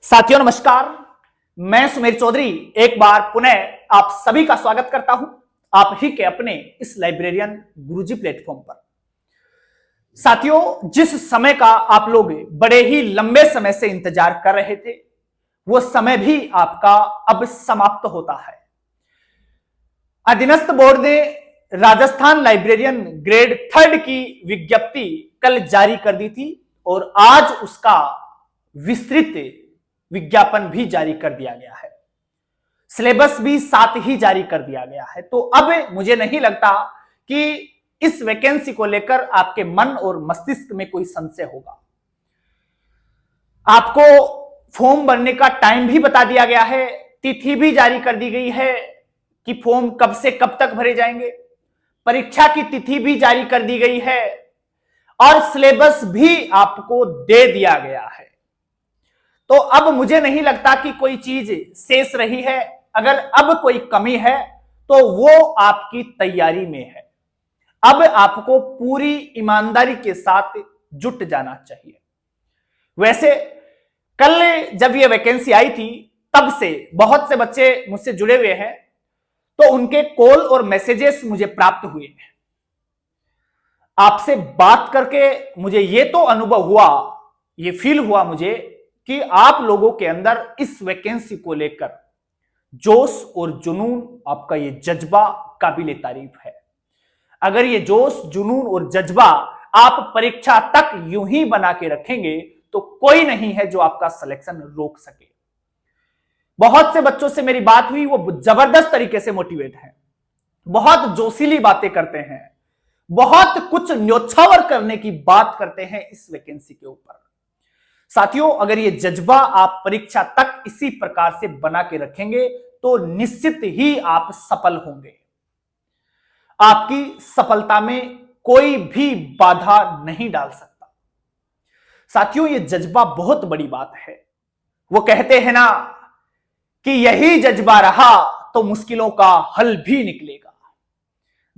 साथियों नमस्कार। मैं सुमेर चौधरी एक बार पुनः आप सभी का स्वागत करता हूं आप ही के अपने इस लाइब्रेरियन गुरुजी प्लेटफॉर्म पर। साथियों, जिस समय का आप लोग बड़े ही लंबे समय से इंतजार कर रहे थे वो समय भी आपका अब समाप्त होता है। अधीनस्थ बोर्ड ने राजस्थान लाइब्रेरियन ग्रेड 3 की विज्ञप्ति कल जारी कर दी थी और आज उसका विस्तृत विज्ञापन भी जारी कर दिया गया है। सिलेबस भी साथ ही जारी कर दिया गया है। तो अब मुझे नहीं लगता कि इस वैकेंसी को लेकर आपके मन और मस्तिष्क में कोई संशय होगा। आपको फॉर्म भरने का टाइम भी बता दिया गया है, तिथि भी जारी कर दी गई है कि फॉर्म कब से कब तक भरे जाएंगे। परीक्षा की तिथि भी जारी कर दी गई है और सिलेबस भी आपको दे दिया गया है। तो अब मुझे नहीं लगता कि कोई चीज शेष रही है। अगर अब कोई कमी है तो वो आपकी तैयारी में है। अब आपको पूरी ईमानदारी के साथ जुट जाना चाहिए। वैसे कल जब ये वैकेंसी आई थी तब से बहुत से बच्चे मुझसे जुड़े हुए हैं, तो उनके कॉल और मैसेजेस मुझे प्राप्त हुए हैं। आपसे बात करके मुझे ये तो अनुभव हुआ, ये फील हुआ मुझे कि आप लोगों के अंदर इस वैकेंसी को लेकर जोश और जुनून, आपका ये जज्बा काबिले तारीफ है। अगर ये जोश, जुनून और जज्बा आप परीक्षा तक यूं ही बना के रखेंगे तो कोई नहीं है जो आपका सिलेक्शन रोक सके। बहुत से बच्चों से मेरी बात हुई, वो जबरदस्त तरीके से मोटिवेट हैं, बहुत जोशीली बातें करते हैं, बहुत कुछ न्योछावर करने की बात करते हैं इस वैकेंसी के ऊपर। साथियों, अगर ये जज्बा आप परीक्षा तक इसी प्रकार से बना के रखेंगे तो निश्चित ही आप सफल होंगे। आपकी सफलता में कोई भी बाधा नहीं डाल सकता। साथियों, ये जज्बा बहुत बड़ी बात है। वो कहते हैं ना कि यही जज्बा रहा तो मुश्किलों का हल भी निकलेगा।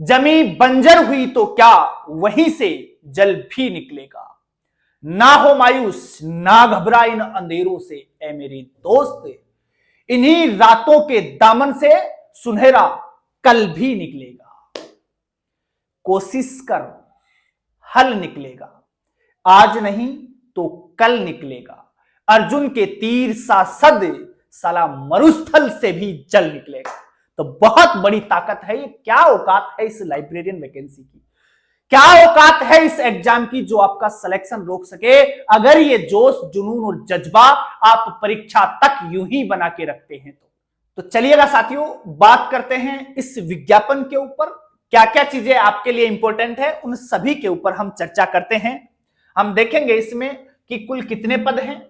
जमी बंजर हुई तो क्या वहीं से जल भी निकलेगा। ना हो मायूस, ना घबरा इन अंधेरों से ऐ मेरे दोस्त, इन्हीं रातों के दामन से सुनहरा कल भी निकलेगा। कोशिश कर, हल निकलेगा, आज नहीं तो कल निकलेगा। अर्जुन के तीर सा सद साला मरुस्थल से भी जल निकलेगा। तो बहुत बड़ी ताकत है ये। क्या औकात है इस लाइब्रेरियन वैकेंसी की, क्या औकात है इस एग्जाम की जो आपका सिलेक्शन रोक सके, अगर ये जोश, जुनून और जज्बा आप परीक्षा तक यूं ही बना के रखते हैं तो चलिएगा साथियों, बात करते हैं इस विज्ञापन के ऊपर। क्या क्या चीजें आपके लिए इंपॉर्टेंट है उन सभी के ऊपर हम चर्चा करते हैं। हम देखेंगे इसमें कि कुल कितने पद हैं,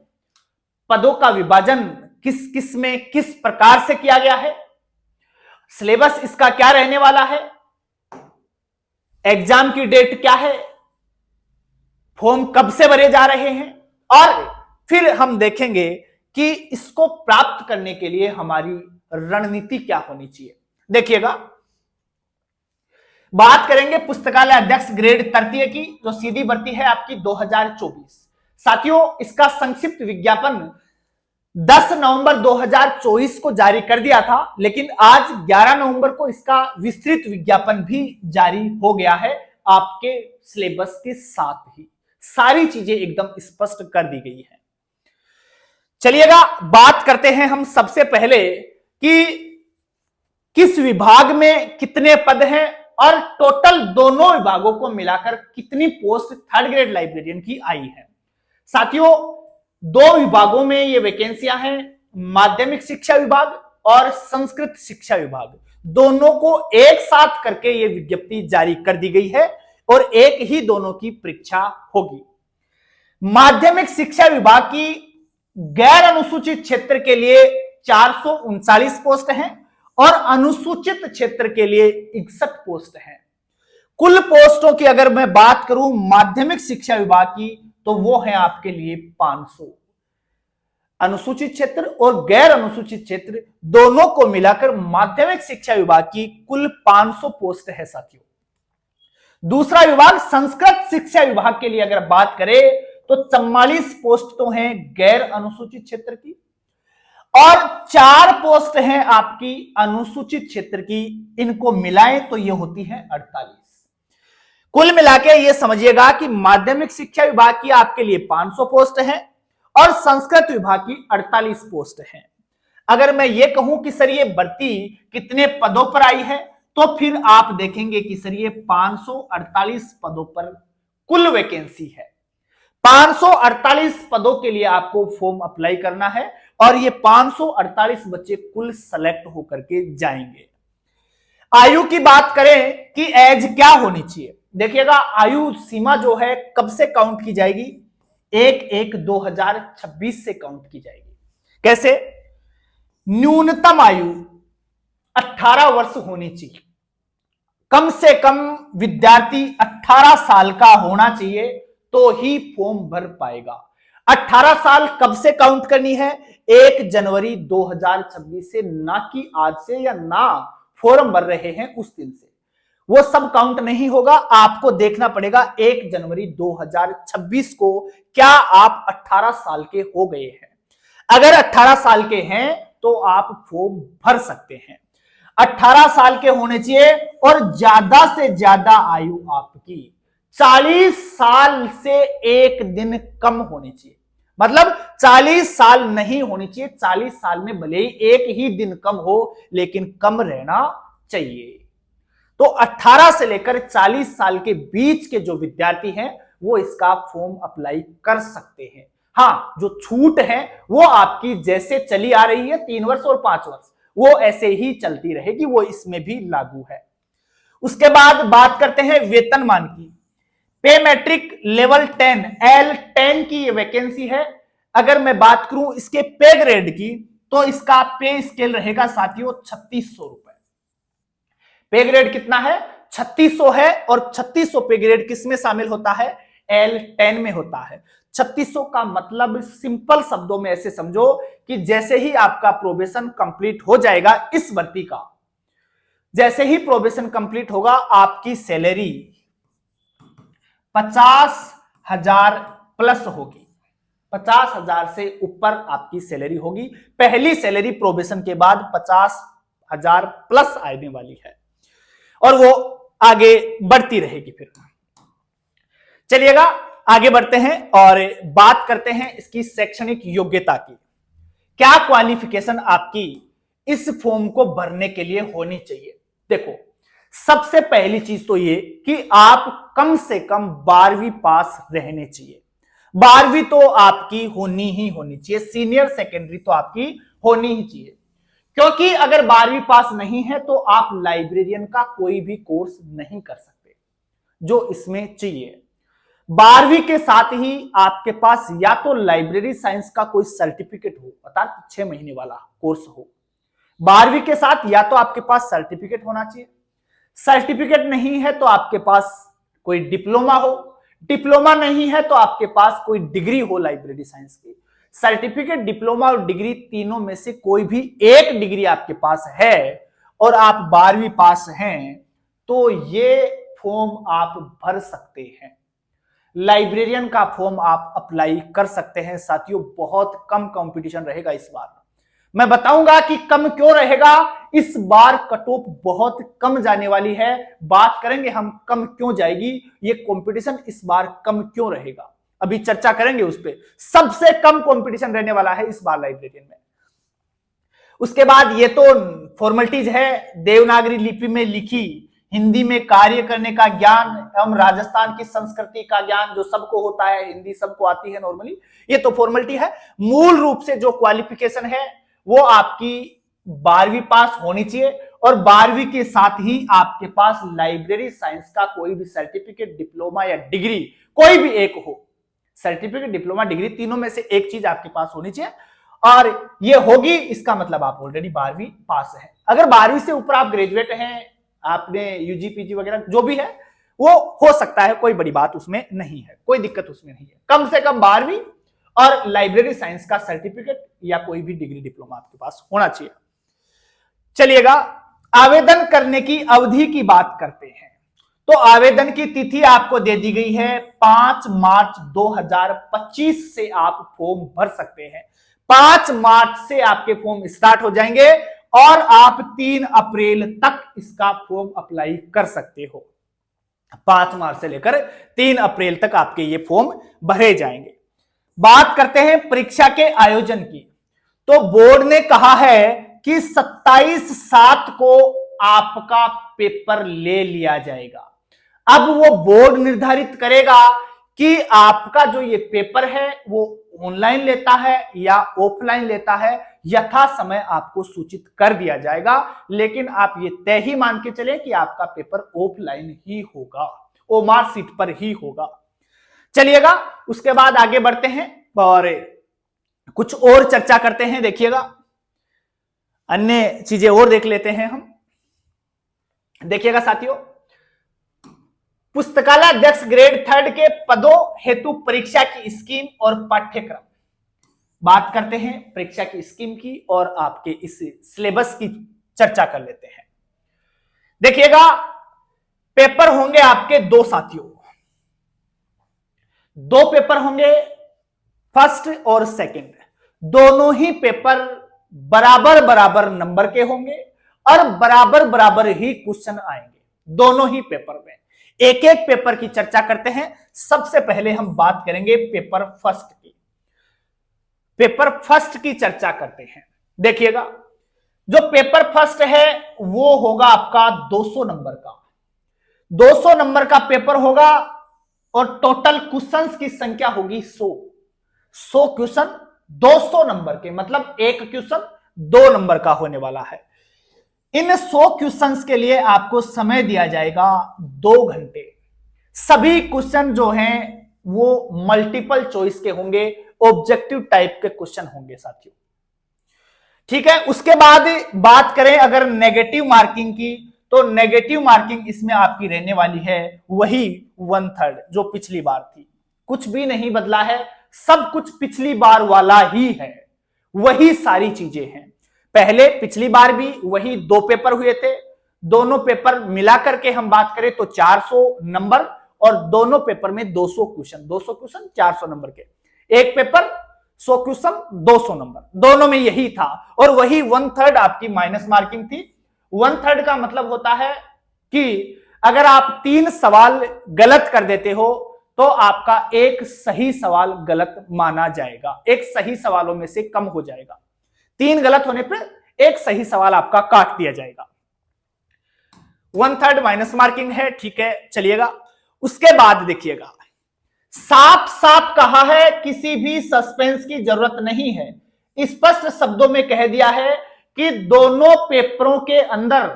पदों का विभाजन किस किस में किस प्रकार से किया गया है, सिलेबस इसका क्या रहने वाला है, एग्जाम की डेट क्या है, फॉर्म कब से भरे जा रहे हैं, और फिर हम देखेंगे कि इसको प्राप्त करने के लिए हमारी रणनीति क्या होनी चाहिए। देखिएगा, बात करेंगे पुस्तकालय अध्यक्ष ग्रेड तृतीय की, जो सीधी भर्ती है आपकी 2024। साथियों, इसका संक्षिप्त विज्ञापन 10 नवंबर 2024 को जारी कर दिया था, लेकिन आज 11 नवंबर को इसका विस्तृत विज्ञापन भी जारी हो गया है। आपके सिलेबस के साथ ही सारी चीजें एकदम स्पष्ट कर दी गई है। चलिएगा, बात करते हैं हम सबसे पहले कि किस विभाग में कितने पद हैं और टोटल दोनों विभागों को मिलाकर कितनी पोस्ट 3rd ग्रेड लाइब्रेरियन की आई है। साथियों, 2 विभागों में ये वैकेंसियां हैं, माध्यमिक शिक्षा विभाग और संस्कृत शिक्षा विभाग। दोनों को एक साथ करके ये विज्ञप्ति जारी कर दी गई है और एक ही दोनों की परीक्षा होगी। माध्यमिक शिक्षा विभाग की गैर अनुसूचित क्षेत्र के लिए 439 पोस्ट हैं और अनुसूचित क्षेत्र के लिए 61 पोस्ट हैं। कुल पोस्टों की अगर मैं बात करूं माध्यमिक शिक्षा विभाग की तो वो है आपके लिए 500। अनुसूचित क्षेत्र और गैर अनुसूचित क्षेत्र दोनों को मिलाकर माध्यमिक शिक्षा विभाग की कुल 500 पोस्ट है साथियों। दूसरा विभाग संस्कृत शिक्षा विभाग के लिए अगर बात करें तो 44 पोस्ट तो हैं गैर अनुसूचित क्षेत्र की और 4 पोस्ट हैं आपकी अनुसूचित क्षेत्र की। इनको मिलाएं तो ये होती है 48। कुल मिलाके ये समझिएगा कि माध्यमिक शिक्षा विभाग की आपके लिए 500 पोस्ट है और संस्कृत विभाग की 48 पोस्ट है। अगर मैं ये कहूं कि सर ये भर्ती कितने पदों पर आई है, तो फिर आप देखेंगे कि सर ये 548 पदों पर कुल वैकेंसी है। 548 पदों के लिए आपको फॉर्म अप्लाई करना है और ये 548 बच्चे कुल सेलेक्ट होकर के जाएंगे। आयु की बात करें कि एज क्या होनी चाहिए, देखिएगा आयु सीमा जो है कब से काउंट की जाएगी, 1/1/2026 से काउंट की जाएगी। कैसे? न्यूनतम आयु 18 वर्ष होनी चाहिए, कम से कम विद्यार्थी 18 साल का होना चाहिए तो ही फॉर्म भर पाएगा। 18 साल कब से काउंट करनी है? 1 जनवरी 2026 से, ना कि आज से या ना फॉर्म भर रहे हैं उस दिन से। वो सब काउंट नहीं होगा, आपको देखना पड़ेगा 1 जनवरी 2026 को क्या आप 18 साल के हो गए हैं। अगर 18 साल के हैं तो आप फॉर्म भर सकते हैं। 18 साल के होने चाहिए और ज्यादा से ज्यादा आयु आपकी 40 साल से एक दिन कम होनी चाहिए। मतलब 40 साल नहीं होनी चाहिए, 40 साल में भले ही एक ही दिन कम हो लेकिन कम रहना चाहिए। तो 18 से लेकर 40 साल के बीच के जो विद्यार्थी हैं वो इसका फॉर्म अप्लाई कर सकते हैं। हाँ, जो छूट है वो आपकी जैसे चली आ रही है 3 वर्ष और 5 वर्ष, वो ऐसे ही चलती रहेगी, वो इसमें भी लागू है। उसके बाद बात करते हैं वेतनमान की। पे मैट्रिक लेवल 10 L10 की ये वैकेंसी है। अगर मैं बात करूं इसके पे ग्रेड की तो इसका पे स्केल रहेगा साथियों 3600 रुपए। पे ग्रेड कितना है? 3600 है और 3600 पे ग्रेड किस में शामिल होता है? L10 में होता है। 3600 का मतलब सिंपल शब्दों में ऐसे समझो कि जैसे ही आपका प्रोबेशन कंप्लीट हो जाएगा इस भर्ती का, जैसे ही प्रोबेशन कंप्लीट होगा आपकी सैलरी 50,000 प्लस होगी। 50,000 से ऊपर आपकी सैलरी होगी। पहली सैलरी प्रोबेशन के बाद 50,000 प्लस आने वाली है और वो आगे बढ़ती रहेगी। फिर चलिएगा आगे बढ़ते हैं और बात करते हैं इसकी शैक्षणिक योग्यता की। क्या क्वालिफिकेशन आपकी इस फॉर्म को भरने के लिए होनी चाहिए? देखो, सबसे पहली चीज तो ये कि आप कम से कम 12वीं पास रहने चाहिए। 12वीं तो आपकी होनी ही होनी चाहिए, सीनियर सेकेंडरी तो आपकी होनी ही चाहिए, क्योंकि अगर 12वीं पास नहीं है तो आप लाइब्रेरियन का कोई भी कोर्स नहीं कर सकते, जो इसमें चाहिए। 12वीं के साथ ही आपके पास या तो लाइब्रेरी साइंस का कोई सर्टिफिकेट हो, अर्थात 6 महीने वाला कोर्स हो। 12वीं के साथ या तो आपके पास सर्टिफिकेट होना चाहिए, सर्टिफिकेट नहीं है तो आपके पास कोई डिप्लोमा हो, डिप्लोमा नहीं है तो आपके पास कोई डिग्री हो लाइब्रेरी साइंस की। सर्टिफिकेट, डिप्लोमा और डिग्री तीनों में से कोई भी एक डिग्री आपके पास है और आप 12वीं पास हैं तो ये फॉर्म आप भर सकते हैं। लाइब्रेरियन का फॉर्म आप अप्लाई कर सकते हैं। साथियों, बहुत कम कंपटीशन रहेगा इस बार। मैं बताऊंगा कि कम क्यों रहेगा। इस बार कट ऑफ बहुत कम जाने वाली है, बात करेंगे हम कम क्यों जाएगी, ये कंपटीशन इस बार कम क्यों रहेगा, अभी चर्चा करेंगे उस पर। सबसे कम कंपटीशन रहने वाला है इस बार लाइब्रेरियन में। उसके बाद ये तो फॉर्मेलिटीज है, देवनागरी लिपि में लिखी, हिंदी में कार्य करने का ज्ञान एवं राजस्थान की संस्कृति का ज्ञान जो सबको होता है, हिंदी सबको आती है नॉर्मली, ये तो फॉर्मेलिटी है। मूल रूप से जो क्वालिफिकेशन है वो आपकी 12वीं पास होनी चाहिए और 12वीं के साथ ही आपके पास लाइब्रेरी साइंस का कोई भी सर्टिफिकेट, डिप्लोमा या डिग्री कोई भी एक हो। सर्टिफिकेट, डिप्लोमा, डिग्री तीनों में से एक चीज आपके पास होनी चाहिए और ये होगी, इसका मतलब आप ऑलरेडी 12वीं पास है। अगर 12वीं से ऊपर आप ग्रेजुएट हैं, आपने यूजी पीजी वगैरह जो भी है वो हो सकता है, कोई बड़ी बात उसमें नहीं है, कोई दिक्कत उसमें नहीं है। कम से कम 12वीं और लाइब्रेरी साइंस का सर्टिफिकेट या कोई भी डिग्री, डिप्लोमा आपके पास होना चाहिए। चलिएगा आवेदन करने की अवधि की बात करते हैं। तो आवेदन की तिथि आपको दे दी गई है 5 मार्च 2025 से आप फॉर्म भर सकते हैं। 5 मार्च से आपके फॉर्म स्टार्ट हो जाएंगे और आप 3 अप्रैल तक इसका फॉर्म अप्लाई कर सकते हो। 5 मार्च से लेकर 3 अप्रैल तक आपके ये फॉर्म भरे जाएंगे। बात करते हैं परीक्षा के आयोजन की। तो बोर्ड ने कहा है कि 27/7 को आपका पेपर ले लिया जाएगा। अब वो बोर्ड निर्धारित करेगा कि आपका जो ये पेपर है वो ऑनलाइन लेता है या ऑफलाइन लेता है, यथा समय आपको सूचित कर दिया जाएगा। लेकिन आप ये तय ही मान के चले कि आपका पेपर ऑफलाइन ही होगा, ओमार सीट पर ही होगा। चलिएगा, उसके बाद आगे बढ़ते हैं और कुछ और चर्चा करते हैं। देखिएगा, अन्य चीजें और देख लेते हैं हम। देखिएगा साथियों, पुस्तकालय अध्यक्ष ग्रेड 3 के पदों हेतु परीक्षा की स्कीम और पाठ्यक्रम। बात करते हैं परीक्षा की स्कीम की और आपके इस सिलेबस की चर्चा कर लेते हैं। देखिएगा, पेपर होंगे आपके 2 साथियों, 2 पेपर होंगे, फर्स्ट और सेकंड। दोनों ही पेपर बराबर बराबर नंबर के होंगे और बराबर बराबर ही क्वेश्चन आएंगे दोनों ही पेपर में। एक एक पेपर की चर्चा करते हैं। सबसे पहले हम बात करेंगे पेपर फर्स्ट की। पेपर फर्स्ट की चर्चा करते हैं। देखिएगा, जो पेपर फर्स्ट है वो होगा आपका 200 नंबर का। 200 नंबर का पेपर होगा और टोटल क्वेश्चंस की संख्या होगी 100 क्वेश्चन 200 नंबर के, मतलब एक क्वेश्चन 2 नंबर का होने वाला है। इन 100 क्वेश्चंस के लिए आपको समय दिया जाएगा 2 घंटे। सभी क्वेश्चन जो हैं वो मल्टीपल चॉइस के होंगे, ऑब्जेक्टिव टाइप के क्वेश्चन होंगे साथियों। ठीक है, उसके बाद बात करें अगर नेगेटिव मार्किंग की, तो नेगेटिव मार्किंग इसमें आपकी रहने वाली है वही 1/3 जो पिछली बार थी। कुछ भी नहीं बदला है, सब कुछ पिछली बार वाला ही है, वही सारी चीजें हैं। पहले पिछली बार भी वही 2 पेपर हुए थे। दोनों पेपर मिलाकर के हम बात करें तो 400 नंबर और दोनों पेपर में 200 क्वेश्चन 400 नंबर के। एक पेपर 100 क्वेश्चन 200 नंबर, दोनों में यही था। और वही 1/3 आपकी माइनस मार्किंग थी। 1/3 का मतलब होता है कि अगर आप 3 सवाल गलत कर देते हो तो आपका एक सही सवाल गलत माना जाएगा, एक सही सवालों में से कम हो जाएगा। 3 गलत होने पर एक सही सवाल आपका काट दिया जाएगा। 1/3 माइनस मार्किंग है, ठीक है। चलिएगा, उसके बाद देखिएगा, साफ साफ कहा है, किसी भी सस्पेंस की जरूरत नहीं है। स्पष्ट शब्दों में कह दिया है कि दोनों पेपरों के अंदर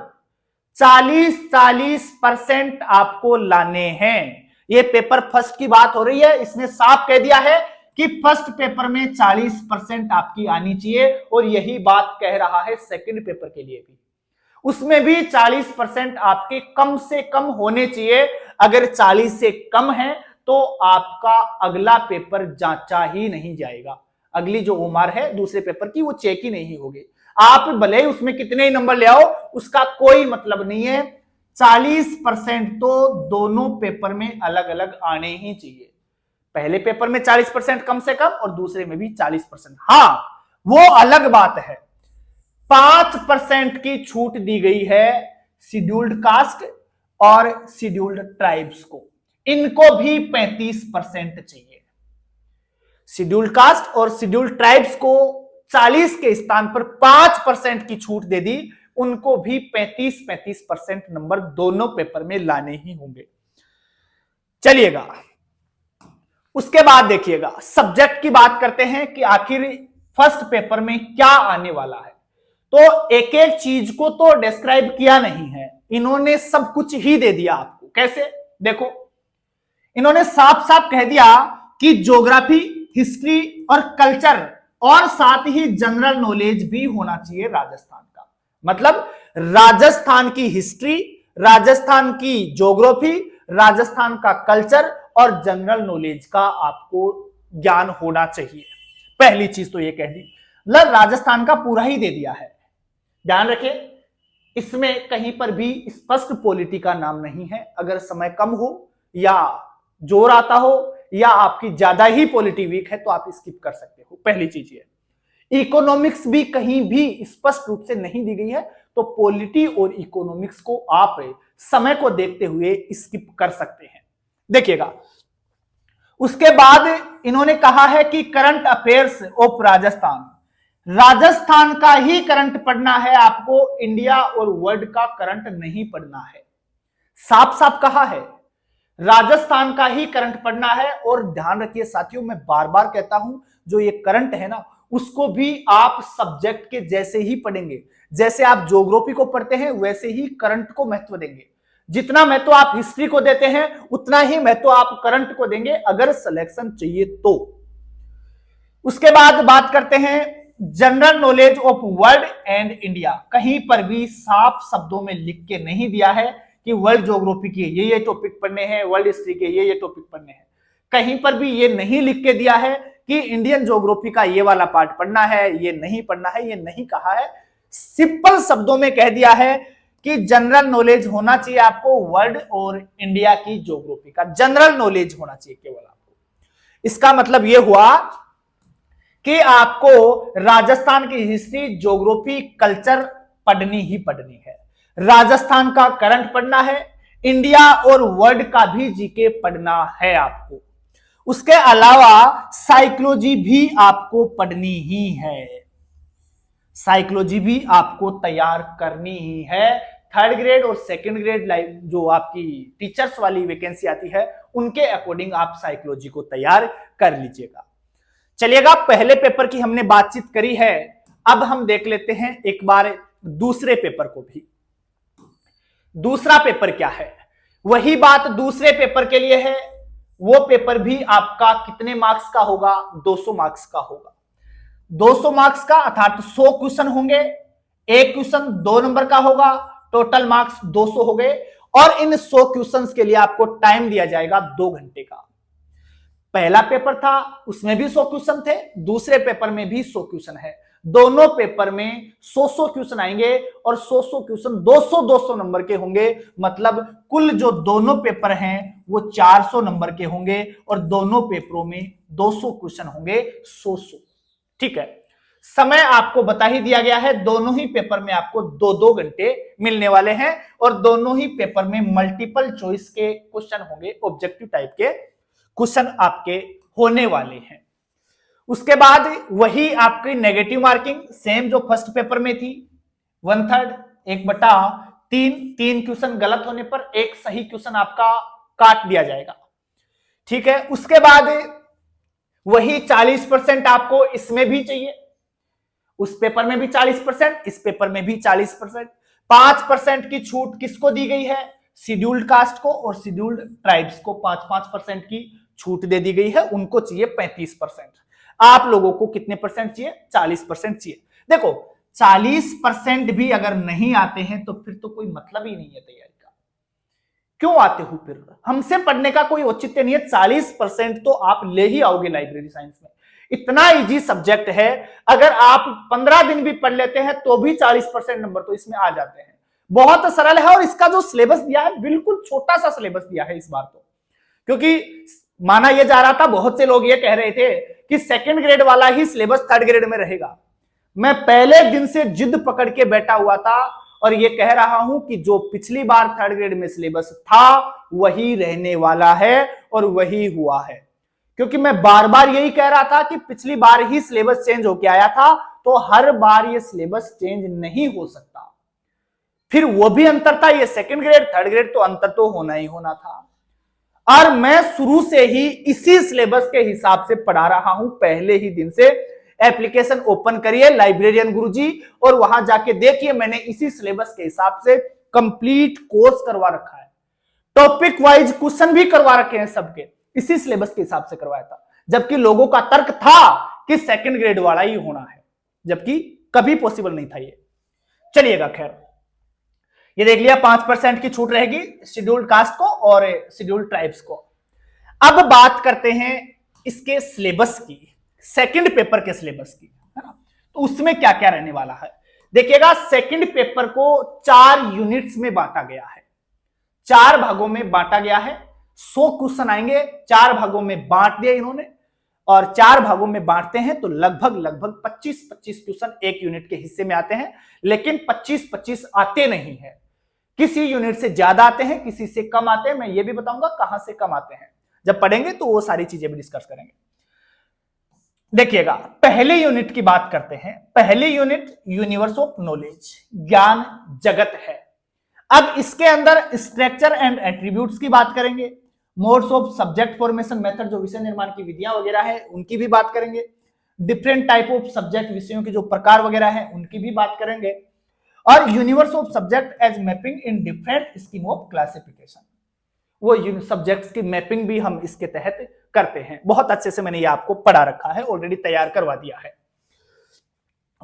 40-40% आपको लाने हैं। ये पेपर फर्स्ट की बात हो रही है, इसने साफ कह दिया है कि फर्स्ट पेपर में 40% आपकी आनी चाहिए और यही बात कह रहा है सेकंड पेपर के लिए भी। उसमें भी 40% आपके कम से कम होने चाहिए। अगर 40 से कम है तो आपका अगला पेपर जांचा ही नहीं जाएगा। अगली जो उम्र है दूसरे पेपर की वो चेक ही नहीं होगी। आप भले ही उसमें कितने ही नंबर ले आओ, उसका कोई मतलब नहीं है। 40% तो दोनों पेपर में अलग अलग आने ही चाहिए। पहले पेपर में 40% कम से कम और दूसरे में भी 40%। हाँ, वो अलग बात है। 5% की छूट दी गई है शेड्यूल्ड कास्ट और शेड्यूल्ड ट्राइब्स को, इनको भी 35% चाहिए। शेड्यूल्ड कास्ट और शेड्यूल्ड ट्राइब्स को 40 के स्थान पर 5% की छूट दे दी, उनको भी 35% नंबर दोनों पेपर में लाने ही होंगे। चलिएगा, उसके बाद देखिएगा, सब्जेक्ट की बात करते हैं कि आखिर फर्स्ट पेपर में क्या आने वाला है। तो एक एक चीज को तो डिस्क्राइब किया नहीं है, इन्होंने सब कुछ ही दे दिया आपको। कैसे? देखो, इन्होंने साफ साफ कह दिया कि ज्योग्राफी, हिस्ट्री और कल्चर और साथ ही जनरल नॉलेज भी होना चाहिए राजस्थान का। मतलब राजस्थान की हिस्ट्री, राजस्थान की ज्योग्राफी, राजस्थान का कल्चर और जनरल नॉलेज का आपको ज्ञान होना चाहिए। पहली चीज तो ये कह दी, मतलब राजस्थान का पूरा ही दे दिया है। ध्यान रखिए, इसमें कहीं पर भी स्पष्ट पॉलिटी का नाम नहीं है। अगर समय कम हो या जोर आता हो या आपकी ज्यादा ही पॉलिटी वीक है तो आप स्किप कर सकते हो। पहली चीज ये। इकोनॉमिक्स भी कहीं भी स्पष्ट रूप से नहीं दी गई है, तो पॉलिटी और इकोनॉमिक्स को आप समय को देखते हुए स्किप कर सकते हैं। देखिएगा, उसके बाद इन्होंने कहा है कि current affairs of Rajasthan, Rajasthan का ही करंट पढ़ना है आपको, इंडिया और वर्ल्ड का करंट नहीं पढ़ना है। साफ साफ कहा है, राजस्थान का ही करंट पढ़ना है। और ध्यान रखिए साथियों, मैं बार बार कहता हूं, जो ये करंट है ना, उसको भी आप सब्जेक्ट के जैसे ही पढ़ेंगे। जैसे आप ज्योग्राफी को पढ़ते हैं वैसे ही करंट को महत्व देंगे। जितना महत्व आप हिस्ट्री को देते हैं उतना ही महत्व आप करंट को देंगे, अगर सिलेक्शन चाहिए तो। उसके बाद बात करते हैं general knowledge of world and India. कहीं पर भी साफ शब्दों में लिख के नहीं दिया है कि वर्ल्ड ज्योग्राफी के ये टॉपिक पढ़ने हैं, वर्ल्ड हिस्ट्री के ये टॉपिक पढ़ने हैं। कहीं पर भी ये नहीं लिख के दिया है कि इंडियन ज्योग्राफी का ये वाला पार्ट पढ़ना है, ये नहीं पढ़ना है, ये नहीं कहा है। सिंपल शब्दों में कह दिया है कि जनरल नॉलेज होना चाहिए आपको वर्ल्ड और इंडिया की ज्योग्राफी का, जनरल नॉलेज होना चाहिए केवल आपको। इसका मतलब यह हुआ कि आपको राजस्थान की हिस्ट्री, ज्योग्राफी, कल्चर पढ़नी ही पढ़नी है। राजस्थान का करंट पढ़ना है, इंडिया और वर्ल्ड का भी जीके पढ़ना है आपको। उसके अलावा साइकोलॉजी भी आपको पढ़नी ही है, साइकोलॉजी भी आपको तैयार करनी ही है। थर्ड ग्रेड और सेकंड ग्रेड जो आपकी टीचर्स वाली वैकेंसी आती है उनके अकॉर्डिंग आप साइकोलॉजी को तैयार कर लीजिएगा। चलिएगा, पहले पेपर की हमने बातचीत करी है, अब हम देख लेते हैं एक बार दूसरे पेपर को भी। दूसरा पेपर क्या है, वही बात दूसरे पेपर के लिए है। वो पेपर भी आपका कितने मार्क्स का होगा, 200 मार्क्स का होगा। 200 मार्क्स का अर्थात 100 क्वेश्चन होंगे, एक क्वेश्चन 2 नंबर का होगा, टोटल मार्क्स 200 हो गए। और इन 100 क्वेश्चंस के लिए आपको टाइम दिया जाएगा 2 घंटे का। पहला पेपर था उसमें भी 100 क्वेश्चन थे, दूसरे पेपर में भी 100 क्वेश्चन है। दोनों पेपर में 100 क्वेश्चन आएंगे और 100 क्वेश्चन 200 नंबर के होंगे। मतलब कुल जो दोनों पेपर हैं वो 400 नंबर के होंगे और दोनों पेपरों में 200 क्वेश्चन होंगे, 100। ठीक है, समय आपको बता ही दिया गया है, दोनों ही पेपर में आपको 2-2 घंटे मिलने वाले हैं और दोनों ही पेपर में मल्टीपल चॉइस के क्वेश्चन होंगे, ऑब्जेक्टिव टाइप के क्वेश्चन आपके होने वाले हैं। उसके बाद वही आपकी नेगेटिव मार्किंग सेम जो फर्स्ट पेपर में थी, 1/3 1/3, 3 क्वेश्चन गलत होने पर एक सही क्वेश्चन आपका काट दिया जाएगा। ठीक है, उसके बाद वही 40% आपको इसमें भी चाहिए, उस पेपर में भी 40%, इस पेपर में भी 40%। 5% की छूट किसको दी गई है, शेड्यूल्ड कास्ट को और शेड्यूल्ड ट्राइब्स को 5-5% की छूट दे दी गई है, उनको चाहिए 35%। आप लोगों को कितने परसेंट चाहिए, 40% चाहिए। देखो 40% भी अगर नहीं आते हैं तो फिर तो कोई मतलब ही नहीं है तैयारी का। क्यों आते हो फिर, हमसे पढ़ने का कोई औचित्य नहीं है। 40% तो आप ले ही आओगे लाइब्रेरी साइंस में, इतना इजी सब्जेक्ट है। अगर आप 15 दिन भी पढ़ लेते हैं तो भी 40% नंबर तो इसमें आ जाते हैं। बहुत सरल है और इसका जो सिलेबस दिया है बिल्कुल छोटा सा सिलेबस दिया है इस बार तो, क्योंकि माना यह जा रहा था, बहुत से लोग ये कह रहे थे कि सेकंड ग्रेड वाला ही सिलेबस थर्ड ग्रेड में रहेगा। मैं पहले दिन से जिद पकड़ के बैठा हुआ था और ये कह रहा हूं कि जो पिछली बार थर्ड ग्रेड में सिलेबस था वही रहने वाला है और वही हुआ है। क्योंकि मैं बार बार यही कह रहा था कि पिछली बार ही सिलेबस चेंज होके आया था, तो हर बार ये सिलेबस चेंज नहीं हो सकता। फिर वो भी अंतर था, ये सेकंड ग्रेड थर्ड ग्रेड, तो अंतर तो होना ही होना था। और मैं शुरू से ही इसी सिलेबस के हिसाब से पढ़ा रहा हूं, पहले ही दिन से। एप्लीकेशन ओपन करिए लाइब्रेरियन गुरुजी और वहां जाके देखिए, मैंने इसी सिलेबस के हिसाब से कंप्लीट कोर्स करवा रखा है। टॉपिक वाइज क्वेश्चन भी करवा रखे हैं सबके, इसी सिलेबस के हिसाब से करवाया था। जबकि लोगों का तर्क था कि सेकंड ग्रेड वाला ही होना है, जबकि कभी पॉसिबल नहीं था ये। चलिएगा, खैर ये देख लिया 5% की छूट रहेगी शेड्यूल्ड कास्ट को और शेड्यूल्ड ट्राइब्स को। अब बात करते हैं इसके सिलेबस की, सेकंड पेपर के सिलेबस की, है ना। तो उसमें क्या क्या रहने वाला है। देखिएगा सेकंड पेपर को 4 यूनिट्स में बांटा गया है, 4 भागों में बांटा गया है। 100 क्वेश्चन आएंगे, 4 भागों में बांट दिया इन्होंने, और 4 भागों में बांटते हैं तो लगभग 25-25 क्वेश्चन एक यूनिट के हिस्से में आते हैं। लेकिन 25-25 आते नहीं है, किसी यूनिट से ज्यादा आते हैं, किसी से कम आते हैं। मैं ये भी बताऊंगा कहां से कम आते हैं, जब पढ़ेंगे तो वो सारी चीजें भी डिस्कस करेंगे। देखिएगा पहले यूनिट की बात करते हैं। पहले यूनिट यूनिवर्स ऑफ नॉलेज, ज्ञान जगत है। अब इसके अंदर स्ट्रक्चर एंड एट्रीब्यूट्स की बात करेंगे, modes of subject formation method, जो विषय निर्माण की विधियां वगैरह है उनकी भी बात करेंगे, डिफरेंट टाइप ऑफ सब्जेक्ट, विषयों के जो प्रकार वगैरह है उनकी भी बात करेंगे, और universe of subject as mapping in different scheme of classification, वो सब्जेक्ट्स की मैपिंग भी हम इसके तहत करते हैं। बहुत अच्छे से मैंने ये आपको पढ़ा रखा है, ऑलरेडी तैयार करवा दिया है।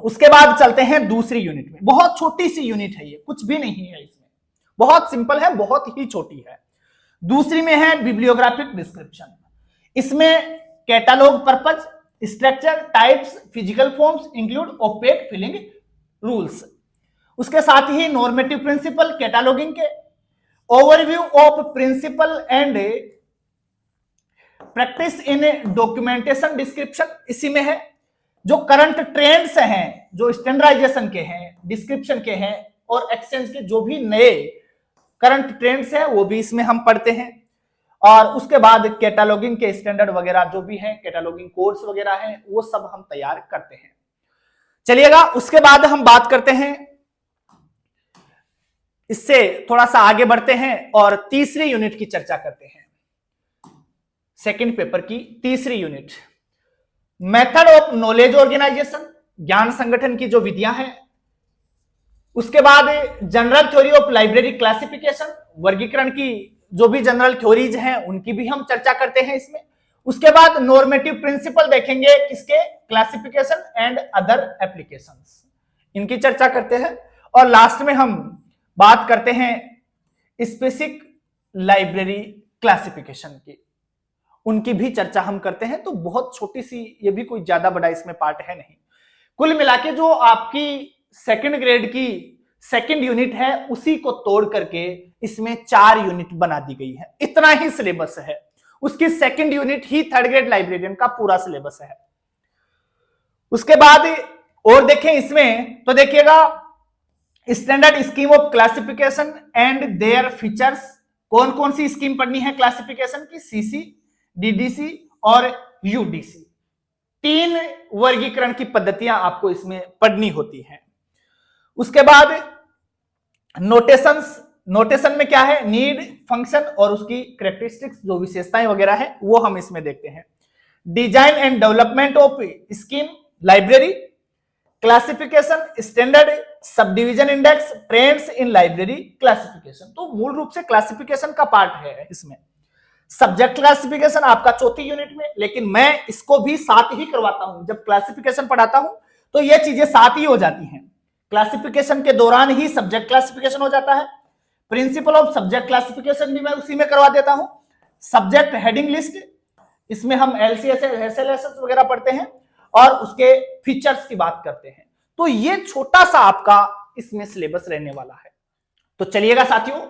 उसके बाद चलते हैं दूसरी यूनिट में। बहुत छोटी सी यूनिट है ये, कुछ भी नहीं है इसमें, बहुत सिंपल है, बहुत ही छोटी है। दूसरी में है बिब्लियोग्राफिक डिस्क्रिप्शन। इसमें catalogue purpose, structure, types, physical forms include OPAC filing rules. उसके साथ ही नॉर्मेटिव प्रिंसिपल कैटालॉगिंग के, overview of principle and practice in documentation description इसी में है। जो करंट ट्रेंड्स हैं, जो स्टैंडर्डाइजेशन के हैं, डिस्क्रिप्शन के हैं, और एक्सचेंज के जो भी नए करंट ट्रेंड्स हैं वो भी इसमें हम पढ़ते हैं। और उसके बाद कैटालॉगिंग के स्टैंडर्ड वगैरह जो भी हैं, कैटालॉगिंग कोर्स वगैरह हैं, वो सब हम तैयार करते हैं। चलिएगा उसके बाद हम बात करते हैं, इससे थोड़ा सा आगे बढ़ते हैं और तीसरी यूनिट की चर्चा करते हैं। सेकंड पेपर की तीसरी unit, method of knowledge organisation, ज्ञान संगठन की जो विधियां हैं। उसके बाद general theory of library classification, वर्गीकरण की जो भी जनरल थ्योरीज हैं उनकी भी हम चर्चा करते हैं इसमें। उसके बाद नॉर्मेटिव प्रिंसिपल देखेंगे, किसके, क्लासिफिकेशन एंड अदर एप्लीकेशंस, इनकी चर्चा करते हैं। और लास्ट में हम बात करते हैं स्पेसिफिक लाइब्रेरी क्लासिफिकेशन की, उनकी भी चर्चा हम करते हैं। तो बहुत छोटी सी, ये भी कोई ज्यादा बड़ा इसमें पार्ट है नहीं। कुल मिला के जो आपकी सेकंड ग्रेड की सेकंड यूनिट है उसी को तोड़ करके इसमें 4 यूनिट बना दी गई है। इतना ही सिलेबस है, उसकी सेकंड यूनिट ही थर्ड ग्रेड लाइब्रेरियन का पूरा सिलेबस है। उसके बाद और देखें इसमें तो देखिएगा standard scheme of classification and their features, कौन कौन सी स्कीम पढ़नी है क्लासिफिकेशन की, सीसी, डीडीसी और यूडीसी। 3 वर्गीकरण की पद्धतियां आपको इसमें पढ़नी होती हैं। उसके बाद नोटेशन में क्या है, नीड, फंक्शन और उसकी कैरेक्टरिस्टिक्स, जो विशेषताएं वगैरह है वो हम इसमें देखते हैं। Design and development of scheme library, classification, standard, sub division index, trends in library classification. तो मूल रूप से क्लासिफिकेशन का पार्ट है इसमें। सब्जेक्ट क्लासिफिकेशन आपका चौथी यूनिट में, लेकिन मैं इसको भी साथ ही करवाता हूं। जब क्लासिफिकेशन पढ़ाता हूं तो ये चीजें साथ ही हो जाती हैं। क्लासिफिकेशन के दौरान ही सब्जेक्ट क्लासिफिकेशन हो जाता है। प्रिंसिपल ऑफ सब्जेक्ट क्लासिफिकेशन भी मैं उसी में करवा देता हूं। सब्जेक्ट हेडिंग लिस्ट, इसमें हम एलसीएस, एसएलएस वगैरह पढ़ते हैं और उसके फीचर्स की बात करते हैं। तो ये छोटा सा आपका इसमें सिलेबस रहने वाला है। तो चलिएगा साथियों,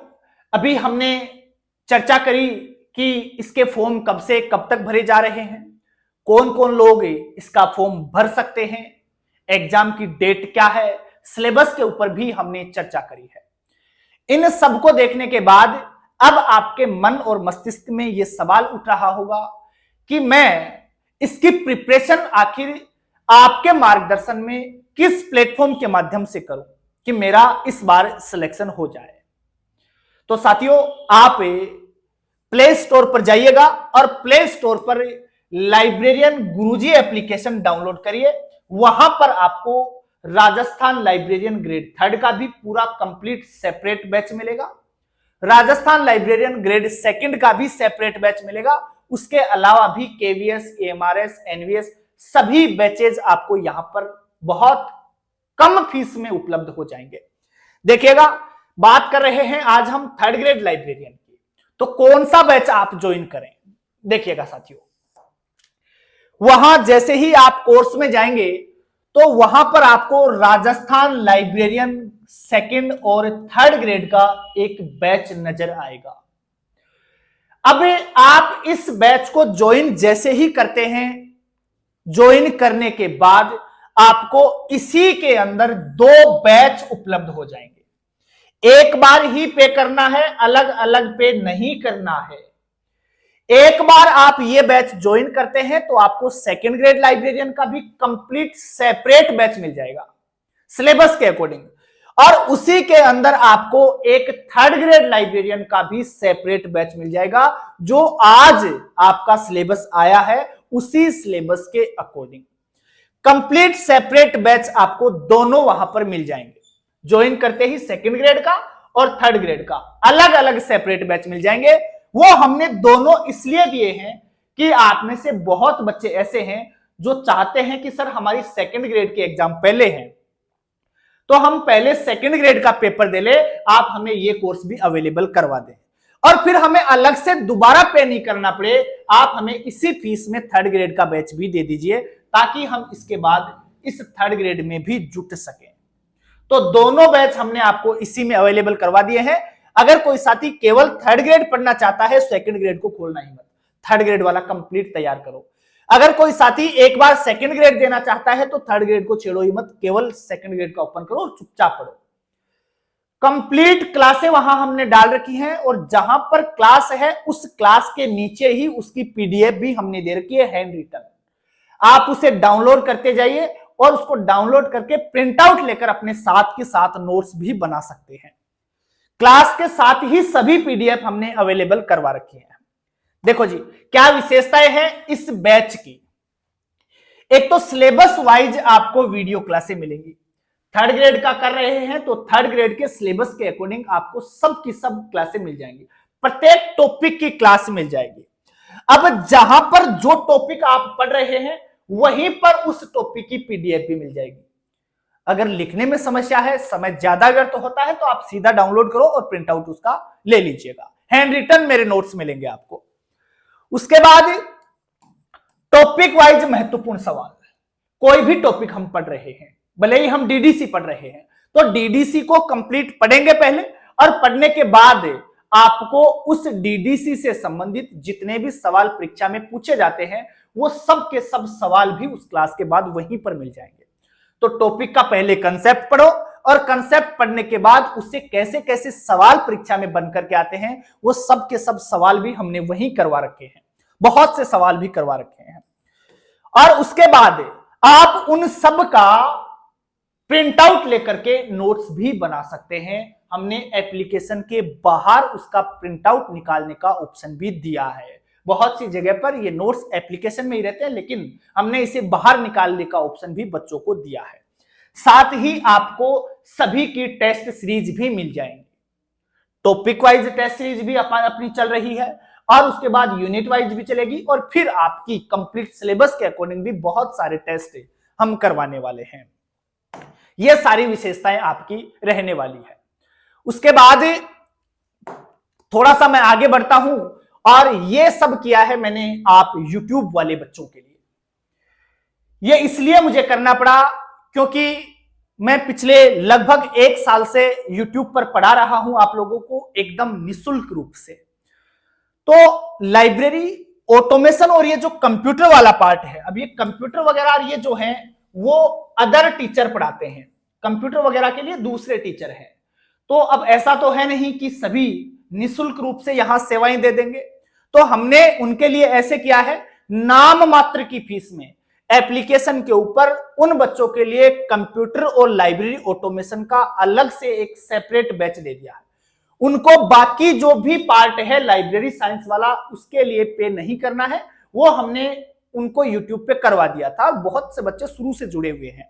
अभी हमने चर्चा करी कि इसके फॉर्म कब से कब तक भरे जा रहे हैं, कौन कौन लोग इसका फॉर्म भर सकते हैं, एग्जाम की डेट क्या है, सिलेबस के ऊपर भी हमने चर्चा करी है। इन सबको देखने के बाद अब आपके मन और मस्तिष्क में यह सवाल उठ रहा होगा कि मैं इसकी प्रिपरेशन आखिर आपके मार्गदर्शन में किस प्लेटफॉर्म के माध्यम से करूं कि मेरा इस बार सिलेक्शन हो जाए। तो साथियों, आप प्ले स्टोर पर जाइएगा और प्ले स्टोर पर लाइब्रेरियन गुरुजी एप्लीकेशन डाउनलोड करिए। वहां पर आपको राजस्थान लाइब्रेरियन ग्रेड 3 का भी पूरा कंप्लीट सेपरेट बैच मिलेगा, राजस्थान लाइब्रेरियन ग्रेड 2 का भी सेपरेट बैच मिलेगा। उसके अलावा भी केवीएस, एमआरएस, एनवीएस सभी बैचेज आपको यहां पर बहुत कम फीस में उपलब्ध हो जाएंगे। देखिएगा, बात कर रहे हैं आज हम थर्ड ग्रेड लाइब्रेरियन की, तो कौन सा बैच आप ज्वाइन करें। देखिएगा साथियों, वहां जैसे ही आप कोर्स में जाएंगे तो वहां पर आपको राजस्थान लाइब्रेरियन सेकंड और थर्ड ग्रेड का एक बैच नजर आएगा। अब आप इस बैच को ज्वाइन जैसे ही करते हैं, ज्वाइन करने के बाद आपको इसी के अंदर 2 बैच उपलब्ध हो जाएंगे। एक बार ही पे करना है, अलग अलग पे नहीं करना है। एक बार आप ये बैच ज्वाइन करते हैं तो आपको सेकंड ग्रेड लाइब्रेरियन का भी कंप्लीट सेपरेट बैच मिल जाएगा सिलेबस के अकॉर्डिंग, और उसी के अंदर आपको एक थर्ड ग्रेड लाइब्रेरियन का भी सेपरेट बैच मिल जाएगा, जो आज आपका सिलेबस आया है उसी सिलेबस के अकॉर्डिंग। कंप्लीट सेपरेट बैच आपको दोनों वहां पर मिल जाएंगे। ज्वाइन करते ही सेकंड ग्रेड का और थर्ड ग्रेड का अलग अलग सेपरेट बैच मिल जाएंगे। वो हमने दोनों इसलिए दिए हैं कि आप में से बहुत बच्चे ऐसे हैं जो चाहते हैं कि सर हमारी सेकंड ग्रेड के एग्जाम पहले हैं, तो हम पहले सेकंड ग्रेड का पेपर दे ले, आप हमें ये कोर्स भी अवेलेबल करवा दें और फिर हमें अलग से दोबारा पे नहीं करना पड़े, आप हमें इसी फीस में थर्ड ग्रेड का बैच भी दे दीजिए ताकि हम इसके बाद इस थर्ड ग्रेड में भी जुट सकें। तो दोनों बैच हमने आपको इसी में अवेलेबल करवा दिए हैं। अगर कोई साथी केवल थर्ड ग्रेड पढ़ना चाहता है, सेकंड ग्रेड को खोलना ही मत, थर्ड ग्रेड वाला कंप्लीट तैयार करो। अगर कोई साथी एक बार सेकंड ग्रेड देना चाहता है तो थर्ड ग्रेड को छेड़ो ही मत, केवल सेकंड ग्रेड का ओपन करो और चुपचाप पढ़ो। कंप्लीट क्लासें वहां हमने डाल रखी हैं और जहां पर क्लास है उस क्लास के नीचे ही उसकी पीडीएफ भी हमने दे रखी है हैंड रिटन। आप उसे डाउनलोड करते जाइए और उसको डाउनलोड करके प्रिंट आउट लेकर अपने साथ के साथ नोट्स भी बना सकते हैं। क्लास के साथ ही सभी पीडीएफ हमने अवेलेबल करवा रखी है। देखो जी क्या विशेषताएं हैं इस बैच की। एक तो सिलेबस वाइज आपको वीडियो क्लासें मिलेंगी। थर्ड ग्रेड का कर रहे हैं तो थर्ड ग्रेड के सिलेबस के अकॉर्डिंग आपको सब की सब क्लासें मिल जाएंगी, प्रत्येक टॉपिक की क्लास मिल जाएगी। अब जहां पर जो टॉपिक आप पढ़ रहे हैं वहीं पर उस टॉपिक की पीडीएफ भी मिल जाएगी। अगर लिखने में समस्या है, समय ज्यादा व्यर्थ होता है, तो आप सीधा डाउनलोड करो और प्रिंट आउट उसका ले लीजिएगा। हैंड रिटन मेरे नोट्स मिलेंगे आपको। उसके बाद टॉपिक वाइज महत्वपूर्ण सवाल, कोई भी टॉपिक हम पढ़ रहे हैं, भले ही हम डीडीसी पढ़ रहे हैं तो डीडीसी को कंप्लीट पढ़ेंगे पहले, और पढ़ने के बाद आपको उस डीडीसी से संबंधित जितने भी सवाल परीक्षा में पूछे जाते हैं वो सब के सब सवाल भी उस क्लास के बाद वहीं पर मिल जाएंगे। तो टॉपिक का पहले कंसेप्ट पढ़ो और कंसेप्ट पढ़ने के बाद उससे कैसे कैसे सवाल परीक्षा में बन करके आते हैं वो सब के सब सवाल भी हमने वहीं करवा रखे हैं, बहुत से सवाल भी करवा रखे हैं। और उसके बाद आप उन सब का प्रिंट आउट लेकर के नोट्स भी बना सकते हैं। हमने एप्लीकेशन के बाहर उसका प्रिंट आउट निकालने का ऑप्शन भी दिया है। बहुत सी जगह पर ये नोट्स एप्लीकेशन में ही रहते हैं, लेकिन हमने इसे बाहर निकालने का ऑप्शन भी बच्चों को दिया है। साथ ही आपको सभी की टेस्ट सीरीज भी मिल जाएंगी। टॉपिक वाइज टेस्ट सीरीज भी अपनी चल रही है और उसके बाद यूनिट वाइज भी चलेगी, और फिर आपकी कंप्लीट सिलेबस के अकॉर्डिंग भी बहुत सारे टेस्ट हम करवाने वाले हैं। ये सारी विशेषताएं आपकी रहने वाली है। उसके बाद थोड़ा सा मैं आगे बढ़ता हूं, और ये सब किया है मैंने आप YouTube वाले बच्चों के लिए। ये इसलिए मुझे करना पड़ा क्योंकि मैं पिछले लगभग 1 साल से YouTube पर पढ़ा रहा हूं आप लोगों को एकदम निःशुल्क रूप से। तो लाइब्रेरी ऑटोमेशन और ये जो कंप्यूटर वाला पार्ट है, अब ये कंप्यूटर वगैरह ये जो है वो अदर टीचर पढ़ाते हैं, कंप्यूटर वगैरह के लिए दूसरे टीचर हैं। तो अब ऐसा तो है नहीं कि सभी निःशुल्क रूप से यहां सेवाएं दे देंगे, तो हमने उनके लिए ऐसे किया है, नाम मात्र की फीस में एप्लीकेशन के ऊपर उन बच्चों के लिए कंप्यूटर और लाइब्रेरी ऑटोमेशन का अलग से एक सेपरेट बैच दे दिया है। उनको बाकी जो भी पार्ट है लाइब्रेरी साइंस वाला उसके लिए पे नहीं करना है, वो हमने उनको यूट्यूब पे करवा दिया था। बहुत से बच्चे शुरू से जुड़े हुए हैं,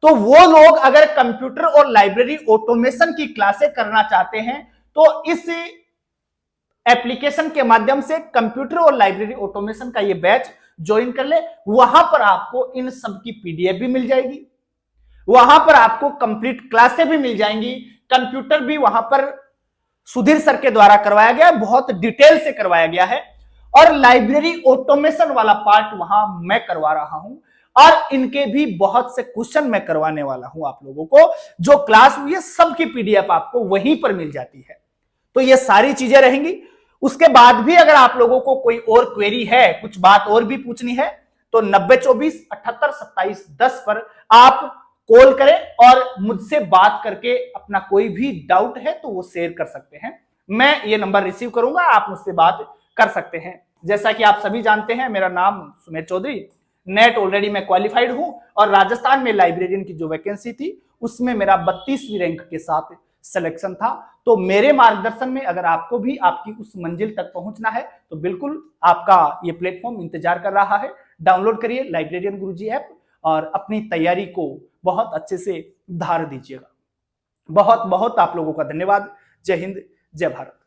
तो वो लोग अगर कंप्यूटर और लाइब्रेरी ऑटोमेशन की क्लासें करना चाहते हैं तो इस एप्लीकेशन के माध्यम से कंप्यूटर और लाइब्रेरी ऑटोमेशन का ये बैच ज्वाइन कर ले। वहां पर आपको इन सब की पीडीएफ भी मिल जाएगी, वहां पर आपको कंप्लीट क्लासें भी मिल जाएंगी। कंप्यूटर भी वहां पर सुधीर सर के द्वारा करवाया गया, बहुत डिटेल से करवाया गया है, और लाइब्रेरी ऑटोमेशन वाला पार्ट वहां मैं करवा रहा हूं। और इनके भी बहुत से क्वेश्चन मैं करवाने वाला हूं आप लोगों को। जो क्लास हुई है सबकी पीडीएफ आपको वहीं पर मिल जाती है। तो ये सारी चीजें रहेंगी। उसके बाद भी अगर आप लोगों को कोई और क्वेरी है, कुछ बात और भी पूछनी है, तो 9024782710 पर आप कॉल करें और मुझसे बात करके अपना कोई भी डाउट है तो वो शेयर कर सकते हैं। मैं ये नंबर रिसीव करूंगा, आप मुझसे बात कर सकते हैं। जैसा कि आप सभी जानते हैं, मेरा नाम सुमेर चौधरी, नेट ऑलरेडी मैं क्वालिफाइड हूं और राजस्थान में लाइब्रेरियन की जो वैकेंसी थी उसमें मेरा 32वीं रैंक के साथ सिलेक्शन था। तो मेरे मार्गदर्शन में अगर आपको भी आपकी उस मंजिल तक पहुंचना है तो बिल्कुल आपका ये प्लेटफॉर्म इंतजार कर रहा है। डाउनलोड करिए लाइब्रेरियन गुरुजी ऐप और अपनी तैयारी को बहुत अच्छे से धार दीजिएगा। बहुत बहुत आप लोगों का धन्यवाद। जय हिंद, जय भारत।